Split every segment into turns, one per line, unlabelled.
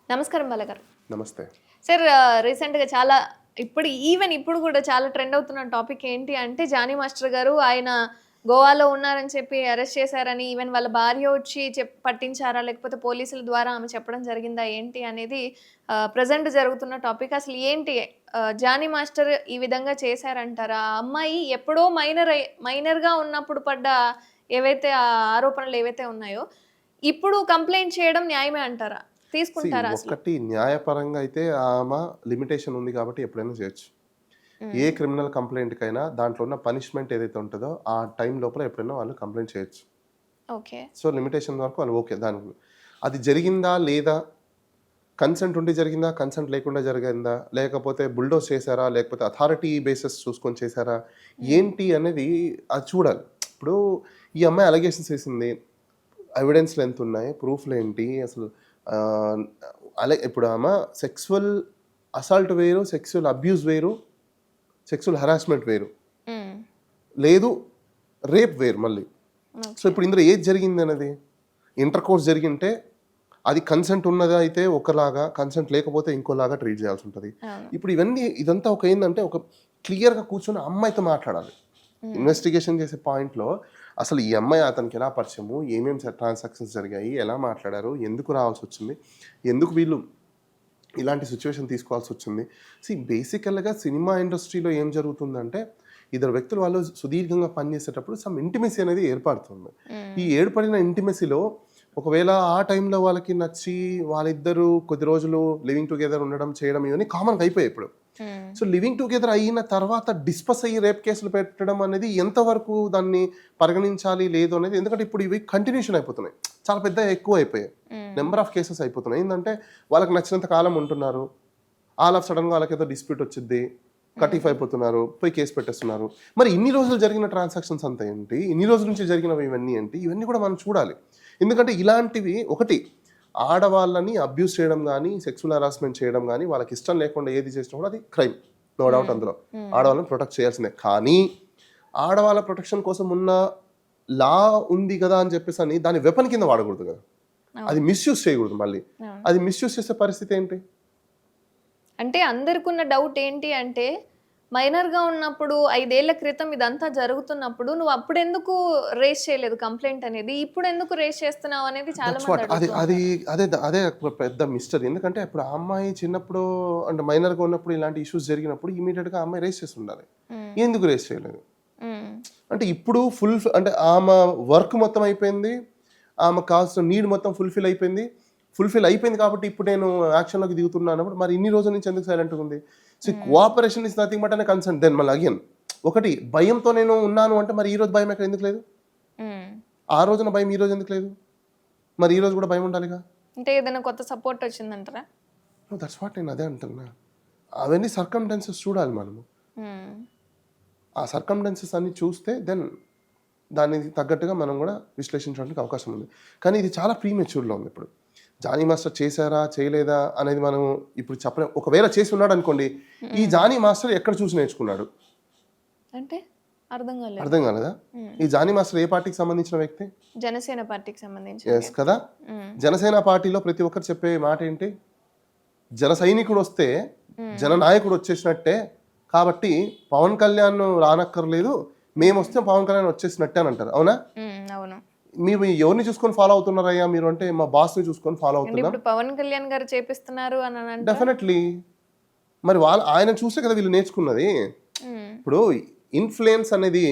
నమస్కారం బాలగారు.
నమస్తే.
సార్ రీసెంట్‌గా చాలా ఇప్పుడు కూడా చాలా ట్రెండ్ అవుతున్న టాపిక్ ఏంటి అంటే జానీ మాస్టర్ గారు ఆయన గోవాలో ఉన్నారని చెప్పి అరెస్ట్ చేశారని, ఈవెన్ వాళ్ళ భార్య వచ్చి పట్టించారా? లేకపోతే పోలీసుల ద్వారా ఆమె చెప్పడం జరిగిందా? ఏంటి అనేది ప్రెజెంట్ జరుగుతున్న టాపిక్. అసలు ఏంటి జానీ మాస్టర్ ఈ విధంగా చేశారంటారా? ఆ అమ్మాయి ఎప్పుడో మైనర్‌గా ఉన్నప్పుడు పడ్డ ఏవైతే ఆరోపణలు ఏవైతే ఉన్నాయో, ఇప్పుడు కంప్లెయింట్ చేయడం న్యాయమే అంటారా? తీసుకుంటారా అసలు?
ఒకటి న్యాయపరంగా అయితే ఆమె లిమిటేషన్ ఉంది కాబట్టి ఎప్పుడైనా చేయొచ్చు. ఏ
హ్మ్.
క్రిమినల్ కంప్లెయింట్‌కైనా దాంట్లో ఉన్న పనిష్మెంట్ ఏదైతే ఉంటదో ఆ టైం లోపల ఎప్పుడైనా వాళ్ళు కంప్లెయింట్ చేయొచ్చు.
ఓకే.
సో, లిమిటేషన్ వరకు వాళ్ళు ఓకే. దానికి అది జరిగిందా? లేదా? కన్సెంట్ ఉండి జరిగిందా? కన్సెంట్ లేకుండా జరిగిందా? లేకపోతే బుల్‌డోజ్ చేశారా? లేకపోతే అథారిటీ బేసిస్ చూసుకొని చేశారా?
హ్మ్.
ఏంటి అనేది అది చూడాలి. ఇప్పుడు ఈ అమ్మాయి అలిగేషన్స్ ఏసింది. ఎవిడెన్స్‌లు ఎంతున్నాయి? ప్రూఫ్‌లేంటి? అసలు ఆహ్, ఇప్పుడు ఆమె సెక్సువల్ అసాల్ట్ వేరు, సెక్సువల్ అబ్యూస్ వేరు, సెక్సువల్ హరాస్మెంట్ వేరు.
హ్మ్.
లేదు రేప్ వేరు మళ్ళీ. So,
okay.
ఇప్పుడు ఇందులో ఏది జరిగిందనేది? ఇంటర్ కోర్స్ జరిగింటే అది కన్సెంట్ ఉన్నది అయితే ఒకలాగా, కన్సెంట్ లేకపోతే ఇంకోలాగా ట్రీట్ చేయాల్సి ఉంటది.
అవును.
ఇప్పుడు ఇదంతా ఏందంటే ఒక క్లియర్‌గా కూర్చొని అమ్మాయితో మాట్లాడాలి.
హ్మ్.
ఇన్వెస్టిగేషన్ చేసే పాయింట్‌లో అసలు ఈ అమ్మాయి అతనికి ఎలా పరిచయము? ఏమేమి ట్రాన్సాక్షన్స్ జరిగాయి? ఎలా మాట్లాడారు? ఎందుకు రావాల్సొచ్చింది? ఎందుకు వీళ్ళు ఇలాంటి సిట్యుయేషన్ తీసుకోవాల్సొచ్చింది? బేసికల్‌గా సినిమా ఇండస్ట్రీలో ఏం జరుగుతుందంటే, ఇద్దరు వ్యక్తులు వాళ్ళు సుదీర్ఘంగా పనిచేసేటప్పుడు సమ్ ఇంటిమసీ అనేది ఏర్పడుతుంది. ఈ
హ్మ్.
ఏర్పడిన ఇంటిమసీలో ఒకవేళ ఆ టైంలో వాళ్ళకి నచ్చి వాళ్ళిద్దరూ కొద్ది రోజులు లివింగ్ టుగెదర్ ఉండడం, చేయడం ఇవన్నీ కామన్‌గా అయిపోయాయి ఇప్పుడు.
హ్మ్.
సో, లివింగ్ టుగెదర్ అయిన తర్వాత డిస్కస్ అయ్యి రేప్ కేసులు పెట్టడం అనేది ఎంతవరకు దాన్ని పరిగణించాలి లేదు అనేది, ఎందుకంటే ఇప్పుడు ఇవి కంటిన్యూషన్ అయిపోతున్నాయి. చాలా పెద్ద ఎక్కువ అయిపోయాయి.
హ్మ్.
నెంబర్ ఆఫ్ కేసెస్ అయిపోతున్నాయి. ఏందంటే వాళ్ళకి నచ్చినంత కాలం ఉంటున్నారు. ఆల్ ఆఫ్ సడెన్‌గా వాళ్ళకేదో డిస్ప్యూట్ వచ్చిద్ది. కట్ ఆఫ్
హ్మ్.
అయిపోతున్నారు. పోయి కేస్ పెట్టేస్తున్నారు. మరి ఇన్ని రోజులు జరిగిన ట్రాన్సాక్షన్స్ అంతా ఏంటి? ఇన్ని రోజుల నుంచి జరిగినవి ఇవన్నీ ఏంటి? ఇవన్నీ కూడా మనం చూడాలి. ఎందుకంటే ఇలాంటివి ఒకటి ఆడవాళ్ళని అబ్యూస్ చేయడం గానీ, సెక్సువల్ హరాస్మెంట్ చేయడం గానీ, వాళ్ళకి ఇష్టం లేకుండా ఏది చేసినా కూడా అది క్రైమ్. నో డౌట్
హ్మ్.
అందులో.
హ్మ్.
ఆడవాళ్ళని ప్రొటెక్ట్ చేయాల్సిందే. కానీ ఆడవాళ్ళ ప్రొటెక్షన్ కోసం ఉన్న లా ఉంది గదా అని చెప్పేసని దాన్ని వెపన్ కింద వాడకూడదు గదా! అది
అవును.
మిస్‌యూజ్ చేయకూడదు మళ్ళీ.
అవును.
అది మిస్‌యూజ్ చేసే పరిస్థితి ఏంటి?
అంటే అందరికున్న డౌట్ ఏంటి అంటే, మైనర్‌గా ఉన్నప్పుడు 5 ఏళ్ల క్రితం ఇదంతా జరుగుతున్నప్పుడు నువ్వు అప్పుడెందుకు రైజ్ చేయలేదు కంప్లెయింట్ అనేది? ఇప్పుడెందుకు రైజ్ చేస్తున్నావు అనేది చాలా
దట్స్
మంది
వాట్. అది
అడుగుతూ
అది
ఉంటారు.
అదే ఒక పెద్ద మిస్టరీ. ఎందుకంటే ఇప్పుడు ఆ అమ్మాయి చిన్నప్పుడు అంటే మైనర్‌గా ఉన్నప్పుడు ఇలాంటి ఇష్యూస్ జరిగినప్పుడు ఇమ్మీడియేట్‌గా ఆ అమ్మాయి రైజ్ చేసుండాలి.
హ్మ్.
ఎందుకు రైజ్ చేయలేదు?
హ్మ్.
అంటే ఇప్పుడు అంటే ఆమె వర్క్ మొత్తం అయిపోయింది. ఆమెకు కావాల్సిన నీడ్ మొత్తం ఫుల్‌ఫిల్ అయిపోయింది కాబట్టి ఇప్పుడు నేను యాక్షన్‌లోకి దిగుతున్నా అన్నప్పుడు మరి ఇన్ని రోజుల నుంచి ఎందుకు సైలెంట్‌గా ఉంది?
Hmm.
Cooperation is nothing but an consent. Then మళ్ళీ అగైన్ ఒకటి భయంతో నేను ఉన్నాను అంటే మరి ఈ రోజు భయం ఎక్కడ ఎందుకు లేదు?
హ్మ్.
ఆ రోజున భయం ఈ రోజు ఎందుకు లేదు? మరి ఈ రోజు కూడా భయం ఉండాలిగా?
అంటే ఏదైనా కొత్త సపోర్ట్ వచ్చిందంటారా?
దట్స్ వాట్ నేను అదే అంటున్నా. అవన్నీ సర్కమ్‌స్టాన్సెస్ చూడాలి మనము.
హ్మ్.
ఆ సర్కమ్‌స్టాన్సెస్ అన్ని చూస్తే దెన్ దానికి తగ్గట్టుగా మనం కూడా విశ్లేషించడానికి అవకాశం ఉంది. కానీ ఇది చాలా ప్రీమెచ్యూర్‌లో ఉంది ఇప్పుడు. జానీ మాస్టర్ చేశారా? చేయలేదా? అనేది మనం ఇప్పుడు చెప్పలేం. ఒకవేళ చేసి ఉన్నాడనుకోండి, ఈ
హ్మ్.
జానీ మాస్టర్ ఎక్కడ చూసి నేర్చుకున్నాడు?
అంటే? అర్థం కాలేదు.
అర్థం కాలేదా?
హ్మ్.
ఈ జానీ మాస్టర్ ఏ పార్టీకి సంబంధించిన వ్యక్తి?
జనసేన పార్టీకి సంబంధించిన
యెస్
వ్యక్తి.
కదా!
హ్మ్.
జనసేన పార్టీలో ప్రతి ఒక్కరు చెప్పే మాట ఏంటి? జన సైనికుడొస్తే
హ్మ్.
జననాయకుడు వచ్చేసినట్టే. కాబట్టి పవన్ కళ్యాణ్ రానక్కర్లేదు.
హ్మ్.
మేమొస్తే పవన్ కళ్యాణ్ వచ్చేసినట్టే అని అంటారు. అవునా?
హ్మ్. అవును.
మేము ఎవరిని చూసుకొని ఫాలో అవుతున్నారయ్యా మీరు అంటే, మా బాస్‌ని చూసుకొని ఫాలో
అంటే
అవుతున్నాం.
ఇప్పుడు 'పవన్ కళ్యాణ్' గారు చేపిస్తున్నారు అనంటారా?
డెఫినెట్‌లీ. మరి ఆయనను చూసే కదా వీళ్ళు నేర్చుకున్నది.
హ్మ్.
ఇప్పుడు ఇన్‌ఫ్లుయెన్స్ అనేది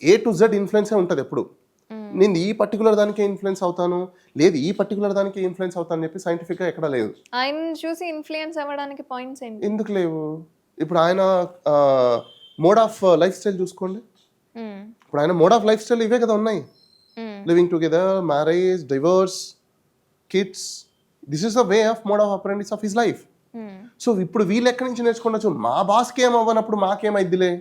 ఏ టు జెడ్ ఇన్‌ఫ్లుయెన్సే ఉంటదెప్పుడు.
హ్మ్.
నేను ఈ పర్టిక్యులర్ దానికే ఇన్‌ఫ్లుయెన్స్ అవుతాను. లేదు ఈ పర్టిక్యులర్ దానికే ఇన్‌ఫ్లుయెన్స్ అవుతాను అని చెప్పి సైంటిఫిక్‌గా ఎక్కడా లేదు.
ఆయన్ని చూసి ఇన్‌ఫ్లుయెన్స్ అవ్వడానికి పాయింట్స్ ఏంటి?
ఎందుకు లేవు? ఇప్పుడు ఆయన ఆహ్, మోడ్ ఆఫ్ లైఫ్ స్టైల్ చూసుకోండి.
హ్మ్.
ఇప్పుడు ఆయన మోడ్ ఆఫ్ లైఫ్ స్టైల్ ఇవే కదా ఉన్నాయి.
Hmm.
Living together, marriage, divorce, kids. This is the way of mode of operandi of his life.
Hmm.
So, ఇప్పుడు వీళ్ళెక్కడి నుంచి నేర్చుకోవచ్చు? మా బాస్‌కి ఏం అవ్వనప్పుడు మాకేమైద్దిలే.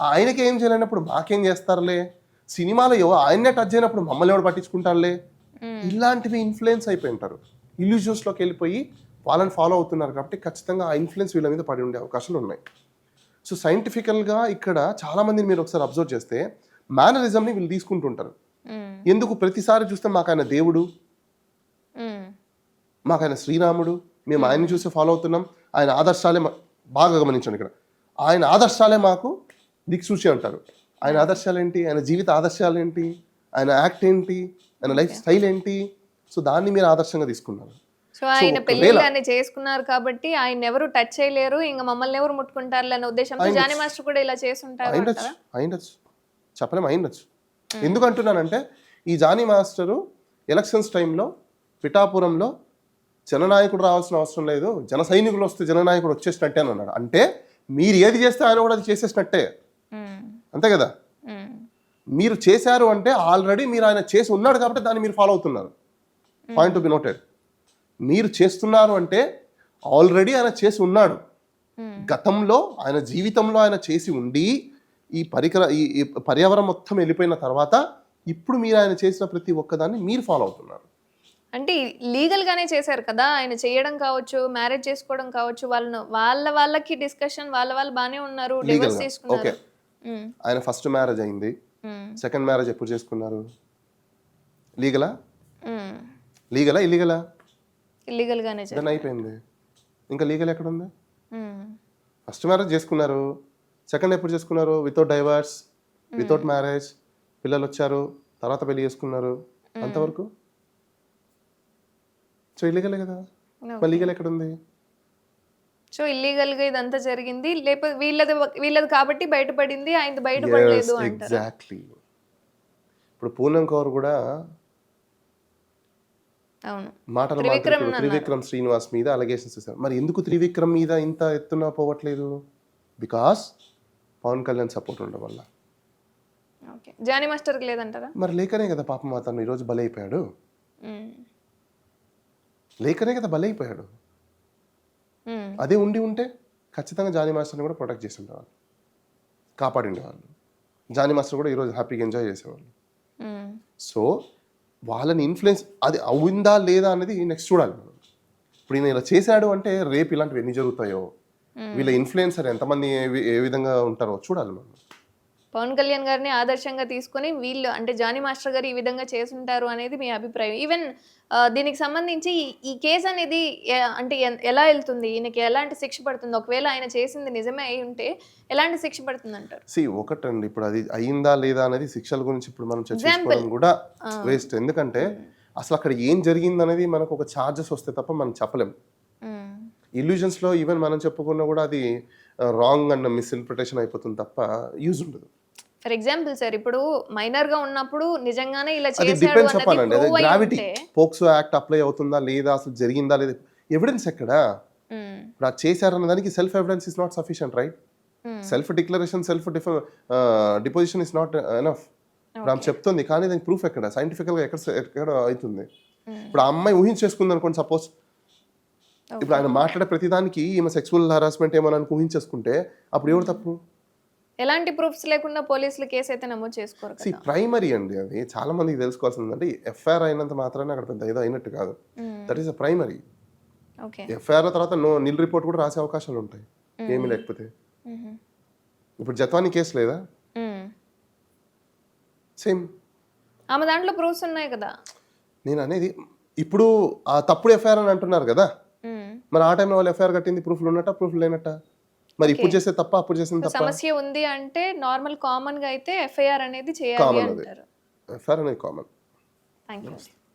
ఆయనకి ఏం చేయలేనప్పుడు మాకేం చేస్తారులే. సినిమాలో ఆయన్నే టచ్ చేయనప్పుడు మమ్మల్ని ఎవడు పట్టించుకుంటారులే.
హ్మ్.
ఇలాంటివి ఇన్‌ఫ్లుయెన్స్ అయిపోయి ఉంటారు. ఇల్యూజన్స్‌లోకి వెళ్ళిపోయి వాళ్ళని ఫాలో అవుతున్నారు కాబట్టి ఖచ్చితంగా ఆ ఇన్‌ఫ్లుయెన్స్ వీళ్ళ మీద పడి ఉండే అవకాశాలు ఉన్నాయి. సో, సైంటిఫికల్‌గా ఇక్కడ చాలా మందిని మీరు ఒకసారి అబ్జర్వ్ చేస్తే మేనరిజంని వీళ్ళు తీసుకుంటుంటారు.
హ్మ్.
ఎందుకు ప్రతిసారి చూస్తే మాకాయన దేవుడు,
హ్మ్.
మాకు ఆయన శ్రీరాముడు, మేము ఆయన్ని చూసి ఫాలో అవుతున్నాం, ఆయన ఆదర్శాలే బాగా గమనించండి ఇక్కడ, ఆయన ఆదర్శాలే మాకు దిక్సూచి అంటారు. ఆయన ఆదర్శాలు ఏంటి, ఆయన జీవిత ఆదర్శాలు ఏంటి, ఆయన యాక్ట్ ఏంటి, ఆయన లైఫ్ స్టైల్ ఏంటి, సో దాన్ని మీరు ఆదర్శంగా తీసుకున్నారు.
సో ఆయన పెళ్లిళ్ళు అన్ని చేసుకున్నారు కాబట్టి ఆయన ఎవరు టచ్ చేయలేరు, ఇంకా మమ్మల్ని ఎవరు ముట్టుకుంటారు అనే ఉద్దేశంతో జానీ మాస్టర్ కూడా ఇలా చేసుంటారు.
అయిండొచ్చు, చెప్పలేము, అయిండొచ్చు. ఎందుకు అంటున్నానంటే ఈ జానీ మాస్టరు ఎలక్షన్స్ టైంలో పిఠాపురంలో జననాయకుడు రావాల్సిన అవసరం లేదు, జన సైనికులు వస్తే జననాయకుడు వచ్చేసినట్టే అని అన్నాడు. అంటే మీరు ఏది చేస్తే ఆయన కూడా అది చేసేసినట్టే, అంతే కదా. మీరు చేశారు అంటే ఆల్రెడీ మీరు ఆయన చేసి ఉన్నాడు కాబట్టి దాన్ని మీరు ఫాలో అవుతున్నారు. Point to be noted. మీరు చేస్తున్నారు అంటే ఆల్రెడీ ఆయన చేసి ఉన్నాడు, గతంలో ఆయన జీవితంలో ఆయన చేసి ఉండి ఈ పర్యావరణం మొత్తం వెళ్ళిపోయిన తర్వాత ఇప్పుడు మీరు ఆయన చేసిన ప్రతి ఒక్కదాన్ని మీరు ఫాలో అవుతున్నారు.
అంటే లీగల్ గానే చేశారు కదా ఆయన, చేయడం కావచ్చు, మ్యారేజ్ చేసుకోవడం కావచ్చు, వాళ్ళకి డిస్కషన్ వాళ్ళు బానే ఉన్నారు, డివోర్స్ తీసుకున్నారు.
ఆయన ఫస్ట్ మ్యారేజ్ అయింది, సెకండ్ మ్యారేజ్ ఎప్పుడు చేసుకున్నారు? లీగలా ఇల్లీగలా?
ఇల్లీగల్ గానే
అయిపోయింది, ఇంకా లీగల్ ఎక్కడ ఉంది? ఫస్ట్ మ్యారేజ్ చేసుకున్నారు, సెకండ్ ఎప్పుడు చేసుకున్నారు? వితౌట్ డైవర్స్, వితౌట్ మ్యారేజ్, పిల్లలు వచ్చారు, తర్వాత పెళ్లి చేసుకున్నారు, అంతవరకు సో ఇల్లీగలే కదా. మరి లీగల్ ఎక్కడ ఉంది?
సో ఇల్లీగల్ గా ఇదంతా జరిగింది, లేకపోతే వీళ్ళది కాబట్టి బయటపడింది, ఆయనది బయటపడలేదు అంటారు.
ఎగ్జాక్ట్లీ. ఇప్పుడు పూనం కౌర్ కూడా మాటలు త్రివిక్రమ్ శ్రీనివాస్ మీద అలిగేషన్స్ చేశారు. మరి ఎందుకు త్రివిక్రమ్ మీద ఇంత ఎత్తున పోవట్లేదు? బికాస్ పవన్ కళ్యాణ్ సపోర్ట్ ఉండడం వల్ల.
జానీ మాస్టర్కి లేదంటారా?
మరి లేకనే కదా పాపం అతను ఈరోజు బలైపోయాడు, లేకనే కదా బలైపోయాడు. అదే ఉంటే ఖచ్చితంగా జానీ మాస్టర్ని కూడా ప్రొటెక్ట్ చేసి ఉండేవాళ్ళు, కాపాడి ఉండేవాళ్ళు. జానీ మాస్టర్ కూడా ఈరోజు హ్యాపీగా ఎంజాయ్ చేసేవాళ్ళు. సో వాళ్ళని ఇన్ఫ్లుయెన్స్ అది అవుందా లేదా అనేది నెక్స్ట్ చూడాలి మనం. ఇప్పుడు ఈయన ఇలా చేశాడు అంటే రేపు ఇలాంటివి ఎన్ని జరుగుతాయో, వీళ్ళ ఇన్ఫ్లుయెన్సర్ ఎంతమంది ఏ విధంగా ఉంటారో చూడాలి మనం.
పవన్ కళ్యాణ్ గారిని ఆదర్శంగా తీసుకొని వీళ్ళు అంటే జానీ మాస్టర్ గారు ఈ విధంగా చేసుంటారు అనేది మీ అభిప్రాయం. ఈవెన్ దీనికి సంబంధించి ఈ కేసు అనేది అంటే ఎలా వెళ్తుంది, ఈయనకి ఎలాంటి శిక్ష పడుతుంది, ఒకవేళ ఆయన చేసింది నిజమే అయి ఉంటే ఎలాంటి శిక్ష పడుతుంది అంటారు?
ఒకటండి, ఇప్పుడు అది అయిందా లేదా అనేది శిక్షల గురించి ఇప్పుడు మనం చర్చించుకోవడం కూడా వేస్ట్. ఎందుకంటే అసలు అక్కడ ఏం జరిగింది అనేది మనకు ఒక ఛార్జెస్ వస్తే తప్ప మనం చెప్పలేం. ఇల్యూజన్స్ లో ఈవెన్ మనం చెప్పుకున్నా కూడా అది రాంగ్ అండ్ మిస్ఇంటర్ప్రిటేషన్ అయిపోతుంది తప్ప యూజ్ ఉండదు.
ఫర్ ఎగ్జాంపుల్ సార్, ఇప్పుడు మైనర్ గా ఉన్నప్పుడు నిజంగానే ఇలా
చెప్పాలండి, అదే గ్రావిటీ పోక్సో యాక్ట్ అప్లై అవుతుందా లేదా, అసలు జరిగిందా లేదా, ఎవిడెన్స్ ఎక్కడ? ఇప్పుడు అది చేశారన్న దానికి self evidence is not sufficient, right? Self declaration, self deposition is not enough. ఇప్పుడు ఆమె చెప్తుంది కానీ దానికి ప్రూఫ్ ఎక్కడ? సైంటిఫికల్ గా ఎక్కడ అవుతుంది? ఇప్పుడు ఆ అమ్మాయి ఊహించేసుకుంది అనుకోండి సపోజ్, ఇప్పుడు ఆయన మాట్లాడే ప్రతిదానికి ఈమె సెక్సువల్ హరాస్మెంట్ ఏమో అని ఊహించేసుకుంటే అప్పుడు ఎవరు తప్పు?
ఎలాంటి ప్రూఫ్స్ లేకుండా పోలీసులు కేసు అయితే నమోదు చేసుకోరు కదా.
ప్రైమరీ అండి, అది చాలా మందికి తెలుసుకోవాల్సింది. అంటే ఎఫ్ఐఆర్ అయినంత మాత్రాన్ని అక్కడ పెద్ద ఏదో అయినట్టు కాదు, that is a primary. FIR తర్వాత నిల్ రిపోర్ట్ కూడా రాసే అవకాశాలు ఉంటాయి ఏమి లేకపోతే. ఇప్పుడు జత్వాని కేసు లేదా, సేమ్
ఆమె దాంట్లో ప్రూఫ్స్ ఉన్నాయి కదా.
నేను అనేది ఇప్పుడు ఆ తప్పుడు ఎఫ్ఐఆర్ అని అంటున్నారు కదా, మరి ఆ టైంలో వాళ్ళు ఎఫ్ఐఆర్ కట్టింది ప్రూఫ్లు ఉన్నట్ట ప్రూఫ్లు లేనట్ట? మరి ఇప్పుడు చేసే తప్ప అప్పుడు చేసిన తప్ప?
సమస్య ఉంది అంటే నార్మల్ కామన్ గా అయితే ఎఫ్ఐఆర్ అనేది చేయాలి అంటారు.
ఎఫ్ఐఆర్ అనేది కామన్.
థాంక్యూ.